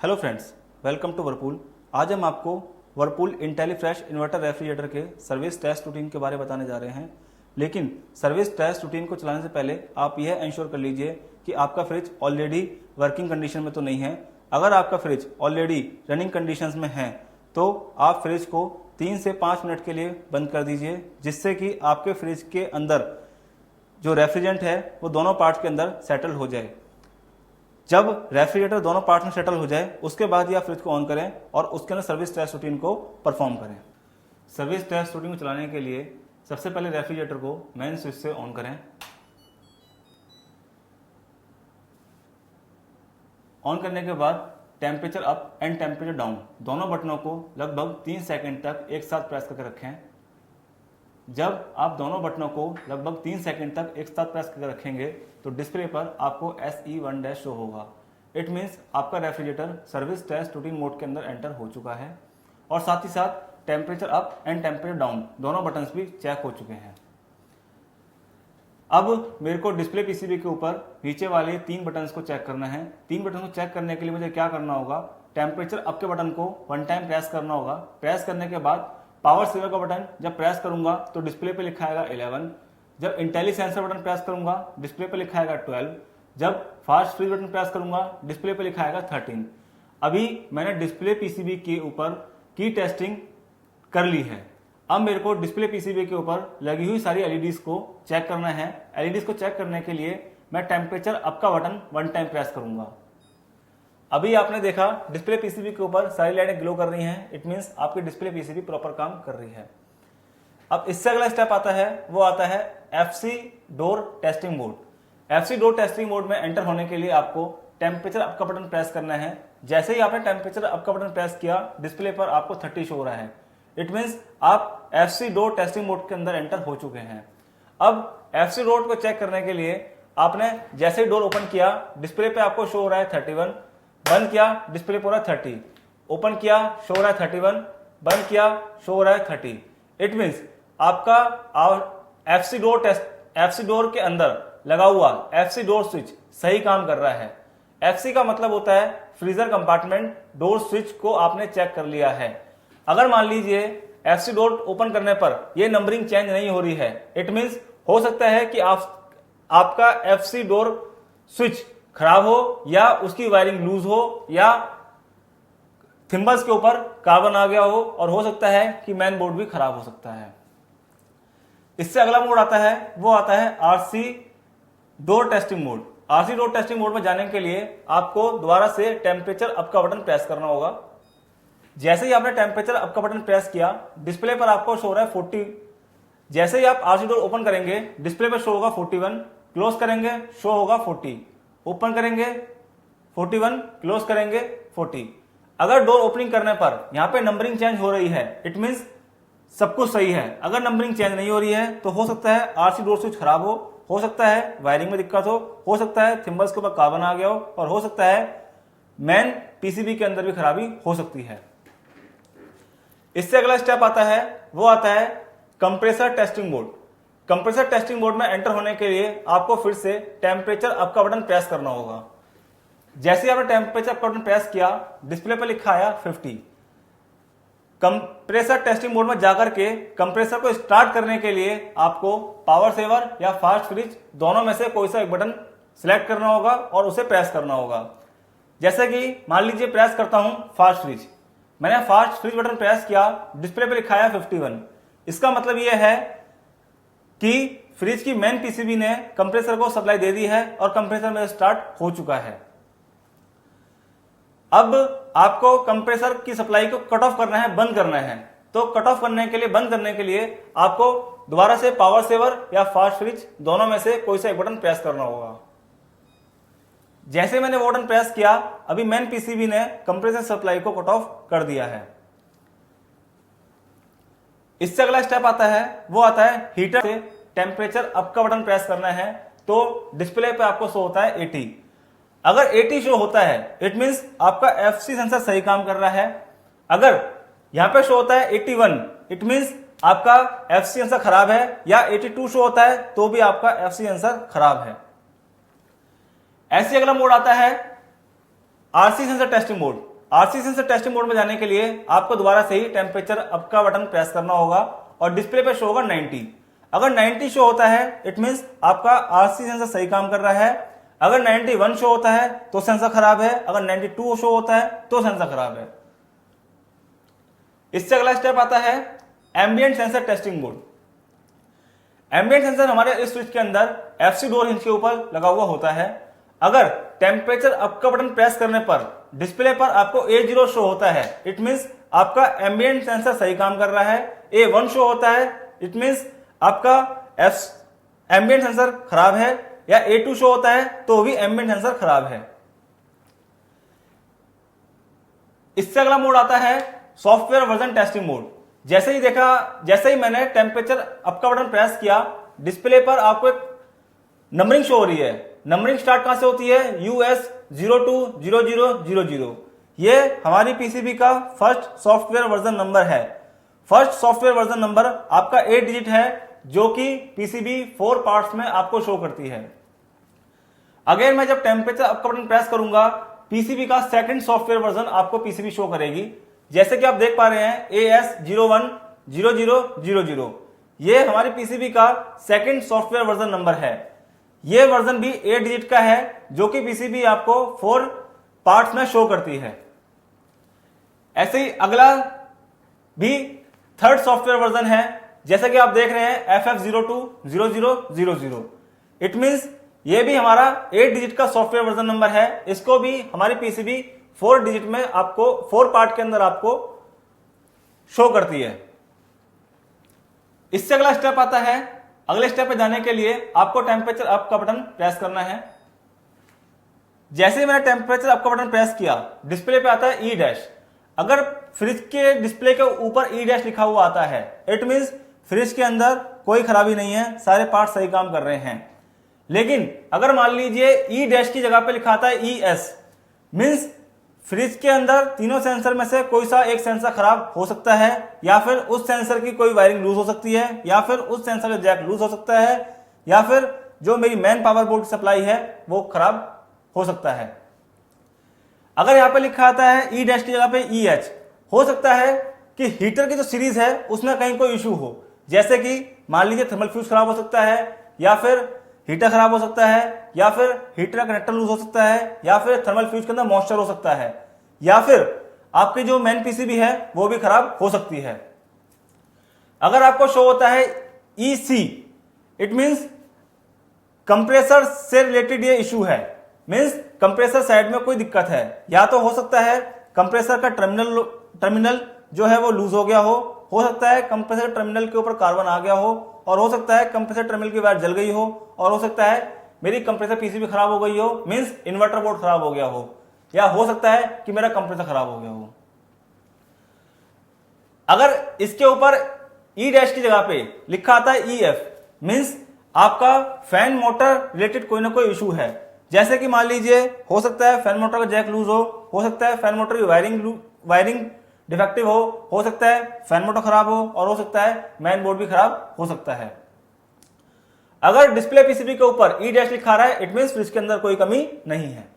Hello friends, welcome to Whirlpool. आज हम आपको वर्लपूल इंटेलीफ्रेश इन्वर्टर रेफ्रिजरेटर के सर्विस टेस्ट रूटीन के बारे में बताने जा रहे हैं। लेकिन सर्विस टेस्ट रूटीन को चलाने से पहले आप यह इंश्योर कर लीजिए कि आपका फ्रिज ऑलरेडी वर्किंग कंडीशन में तो नहीं है। अगर आपका फ्रिज ऑलरेडी रनिंग कंडीशंस में है तो आप फ्रिज को 3 से 5 मिनट के लिए बंद कर दीजिए, जिससे कि आपके फ्रिज के अंदर जो रेफ्रिजरेंट है वो दोनों पार्ट्स के अंदर सेटल हो जाए। जब रेफ्रिजरेटर दोनों पार्ट्स में सेटल हो जाए उसके बाद ही आप फ्रिज को ऑन करें और उसके अंदर सर्विस टेस्ट रूटीन को परफॉर्म करें। सर्विस टेस्ट रूटीन को चलाने के लिए सबसे पहले रेफ्रिजरेटर को मेन स्विच से ऑन करें। ऑन करने के बाद temperature up and temperature down दोनों बटनों को लगभग 3 सेकंड तक एक साथ प्रेस करके रखें। जब आप दोनों बटनों को लगभग 3 सेकंड तक एक साथ प्रेस करके रखेंगे तो डिस्प्ले पर आपको SE1- शो होगा। इट मीन्स आपका refrigerator service test routine mode के अंदर एंटर हो चुका है और साथ ही साथ temperature up and temperature down दोनों बटन्स भी चेक हो चुके हैं। अब मेरे को डिस्प्ले पीसीबी के ऊपर नीचे वाले 3 बटन्स को चेक करना है। 3 बटन को चेक करने के लिए मुझे क्या करना होगा, टेम्परेचर अप के बटन को 1 टाइम प्रेस करना होगा। प्रेस करने के बाद पावर सेवर का बटन जब प्रेस करूंगा तो डिस्प्ले पे लिखा आएगा 11। जब इंटेली सेंसर बटन प्रेस करूंगा डिस्प्ले पे लिखा आएगा 12। जब फास्ट फ्रीज बटन प्रेस करूंगा डिस्प्ले पे लिखा आएगा 13। अभी मैंने डिस्प्ले पीसीबी के ऊपर की टेस्टिंग कर ली है। अब मेरे को डिस्प्ले पीसीबी के ऊपर लगी हुई सारी एलईडीज को चेक करना है। एलईडीज को चेक करने के लिए मैं टेम्परेचर अप का बटन 1 टाइम प्रेस करूंगा। अभी आपने देखा डिस्प्ले पीसीबी के ऊपर सारी लाइटें ग्लो कर रही हैं। इट मींस आपकी डिस्प्ले पीसीबी प्रॉपर काम कर रही है। अब इससे अगला स्टेप आता है, वो आता है FC door testing mode. FC door testing mode में एंटर होने के लिए आपको टेम्परेचर अप का बटन प्रेस करना है। जैसे ही आपने टेम्परेचर अप का बटन प्रेस किया डिस्प्ले पर आपको 30 शो हो रहा है। इट मींस आप FC डोर टेस्टिंग मोड के अंदर एंटर हो चुके हैं। अब FC डोर को चेक करने के लिए आपने जैसे ही डोर ओपन किया डिस्प्ले पे आपको शो हो रहा है 31। बंद किया डिस्प्ले पे हो रहा है 30। ओपन किया शो हो रहा है 31। बंद किया शो हो रहा है 30। इट मींस आपका FC डोर के अंदर लगा हुआ FC डोर स्विच सही काम कर रहा है। FC का मतलब होता है फ्रीजर कंपार्टमेंट डोर स्विच को आपने चेक कर लिया है। अगर मान लीजिए FC डोर ओपन करने पर यह नंबरिंग चेंज नहीं हो रही है, इट मींस हो सकता है कि आपका FC डोर स्विच खराब हो या उसकी वायरिंग लूज हो या थिम्बल्स के ऊपर कार्बन आ गया हो और हो सकता है कि मेन बोर्ड भी खराब हो सकता है। इससे अगला मोड आता है, वो आता है RC door testing mode. RC door testing mode में जाने के लिए आपको दोबारा से टेम्परेचर अप का बटन प्रेस करना होगा। जैसे ही आपने टेम्परेचर अप का बटन प्रेस किया डिस्प्ले पर आपको शो हो रहा है 40। जैसे ही आप RC डोर ओपन करेंगे डिस्प्ले पर शो होगा 41। क्लोज करेंगे शो होगा 40। ओपन करेंगे 41, क्लोज करेंगे 40। अगर डोर ओपनिंग करने पर यहां पे नंबरिंग चेंज हो रही है, इट मींस सब कुछ सही है। अगर नंबरिंग चेंज नहीं हो रही है तो हो सकता है RC डोर स्विच खराब हो सकता है वायरिंग में दिक्कत हो सकता है थिम्बल्स के ऊपर कार्बन आ गया हो और हो सकता है मेन पीसीबी के अंदर भी खराबी हो सकती है। इससे अगला स्टेप आता है, वो आता है compressor testing mode. Compressor testing mode में एंटर होने के लिए आपको फिर से टेम्परेचर अप का बटन प्रेस करना होगा। जैसे ही आपने टेम्परेचर अप का बटन प्रेस किया डिस्प्ले पर लिखा आया 50। कंप्रेसर टेस्टिंग मोड में जाकर के कंप्रेसर को स्टार्ट करने के लिए आपको पावर सेवर या फास्ट फ्रिज दोनों में से कोई सा एक बटन सिलेक्ट करना होगा और उसे प्रेस करना होगा। जैसे कि मान लीजिए प्रेस करता हूं फास्ट फ्रिज। मैंने फास्ट फ्रिज बटन प्रेस किया, डिस्प्ले पे लिखा है 51। इसका मतलब यह है कि फ्रिज की मेन पीसीबी ने कंप्रेसर को सप्लाई दे दी है और कंप्रेसर में स्टार्ट हो चुका है। अब आपको कंप्रेसर की सप्लाई को कट ऑफ करना है, बंद करना है। तो कट ऑफ करने के लिए, बंद करने के लिए आपको दोबारा से पावर सेवर या फास्ट फ्रिज दोनों में से कोई सा एक बटन प्रेस करना होगा। जैसे मैंने वो बटन प्रेस किया अभी मेन पीसीबी ने कंप्रेसर सप्लाई को कट ऑफ कर दिया है। इससे अगला स्टेप आता है, वो आता है हीटर से टेम्परेचर अप का बटन प्रेस करना है तो डिस्प्ले पे आपको शो होता है 80। अगर 80 शो होता है इट मींस आपका FC सेंसर सही काम कर रहा है। अगर यहां पे शो होता है 81 इट मींस आपका FC सेंसर खराब है, या 82 शो होता है तो भी आपका FC सेंसर खराब है। ऐसे अगला मोड आता है RC sensor testing mode. RC sensor testing mode में जाने के लिए आपको दोबारा से ही टेम्परेचर अप का बटन प्रेस करना होगा और डिस्प्ले पे शो होगा 90। अगर 90 शो होता है इट मींस आपका आरसी सेंसर सही काम कर रहा है। अगर 91 शो होता है तो सेंसर खराब है। अगर 92 शो होता है तो सेंसर खराब है। इससे अगला स्टेप आता है ambient sensor testing mode. Ambient sensor हमारे इस स्विच के अंदर एफसी डोर हिंज के ऊपर लगा हुआ होता है। अगर टेम्परेचर अप का बटन प्रेस करने पर डिस्प्ले पर आपको A0 शो होता है इट मींस आपका एम्बिएंट सेंसर सही काम कर रहा है। A1 शो होता है इट मींस आपका एम्बिएंट सेंसर खराब है, या A2 शो होता है तो भी एम्बिएंट सेंसर खराब है। इससे अगला मोड आता है सॉफ्टवेयर वर्जन टेस्टिंग मोड। जैसे ही मैंने टेम्परेचर अप का बटन प्रेस किया डिस्प्ले पर आपको एक नंबरिंग शो हो रही है। नंबरिंग स्टार्ट कहां से होती है? US 020000। ये हमारी पीसीबी का फर्स्ट सॉफ्टवेयर वर्जन नंबर है। फर्स्ट सॉफ्टवेयर वर्जन नंबर आपका 8 डिजिट है जो कि पीसीबी 4 पार्ट्स में आपको शो करती है। अगेन मैं जब टेम्परेचर अप का बटन प्रेस करूंगा पीसीबी का सेकंड सॉफ्टवेयर वर्जन आपको पीसीबी शो करेगी। जैसे कि आप देख पा रहे हैं AS 010000। ये हमारी पीसीबी का सेकंड सॉफ्टवेयर वर्जन नंबर है। ये वर्जन भी 8 डिजिट का है जो कि पीसीबी आपको 4 पार्ट्स में शो करती है। ऐसे ही अगला भी थर्ड सॉफ्टवेयर वर्जन है। जैसे कि आप देख रहे हैं FF020000। इट मींस ये भी हमारा 8 डिजिट का सॉफ्टवेयर वर्जन नंबर है। इसको भी हमारी पीसीबी 4 डिजिट में आपको 4 पार्ट के अंदर आपको शो करती है। इससे अगला स्टेप आता है, अगले स्टेप पे जाने के लिए आपको टेम्परेचर अप का बटन प्रेस करना है। जैसे ही मैंने टेम्परेचर अप का बटन प्रेस किया डिस्प्ले पे आता है E-। अगर फ्रिज के डिस्प्ले के ऊपर E- लिखा हुआ आता है इट मींस फ्रिज के अंदर कोई खराबी नहीं है, सारे पार्ट सही काम कर रहे हैं। लेकिन अगर मान लीजिए E- की जगह पे लिखा आता है ES मींस फ्रिज के अंदर तीनों सेंसर में से कोई सा एक सेंसर खराब हो सकता है, या फिर उस सेंसर की कोई वायरिंग लूज हो सकती है, या फिर उस सेंसर का जैक लूज हो सकता है, या फिर जो मेरी मेन पावर बोर्ड की सप्लाई है वो खराब हो सकता है। अगर यहां पे लिखा आता है E- की जगह पे EH, हो सकता है कि हीटर की जो सीरीज है उसमें कहीं कोई इशू हो। जैसे कि मान लीजिए थर्मल फ्यूज खराब हो सकता है, या फिर हीटर खराब हो सकता है, या फिर हीटर का कनेक्टर लूज हो सकता है, या फिर थर्मल फ्यूज के अंदर मॉइस्चर हो सकता है, या फिर आपकी जो मेन पीसीबी है वो भी खराब हो सकती है। अगर आपको शो होता है EC इट मींस कंप्रेसर से रिलेटेड ये इशू है। मींस कंप्रेसर साइड में कोई दिक्कत है, या तो हो सकता है कंप्रेसर का टर्मिनल जो है वो लूज हो गया हो सकता है कंप्रेसर टर्मिनल के ऊपर कार्बन आ गया हो, और हो सकता है कंप्रेसर टर्मिनल की वायर जल गई हो, और हो सकता है मेरी कंप्रेसर पीसीबी खराब हो गई हो मींस इन्वर्टर बोर्ड खराब हो गया हो, या हो सकता है कि मेरा कंप्रेसर खराब हो गया हो। अगर इसके ऊपर E- की जगह पे लिखा आता है EF मींस आपका फैन मोटर रिलेटेड कोई ना कोई इशू है। जैसे कि मान लीजिए हो सकता है फैन मोटर का जैक लूज हो सकता है फैन मोटर की वायरिंग डिफेक्टिव हो सकता है फैन मोटर खराब हो, और हो सकता है मेन बोर्ड भी खराब हो सकता है। अगर डिस्प्ले पीसीबी के ऊपर E- लिखा रहा है इट मींस फ्रिज के अंदर कोई कमी नहीं है।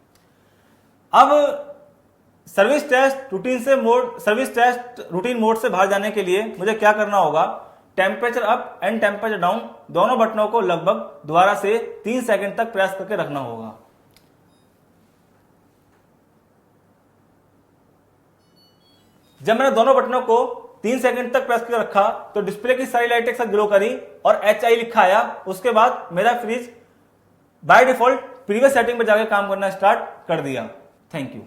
अब सर्विस टेस्ट रूटीन मोड से बाहर जाने के लिए मुझे क्या करना होगा? Temperature up and temperature down दोनों बटनों को लगभग दोबारा से 3 सेकंड तक प्रेस करके रखना होगा। जब मैंने दोनों बटनों को 3 सेकंड तक प्रेस करके रखा तो डिस्प्ले की सारी लाइटें एक साथ ग्लो करी और HI लिखा आया। उसके बाद मेरा fridge by default previous setting पे जाके काम करना स्टार्ट कर दिया। Thank you.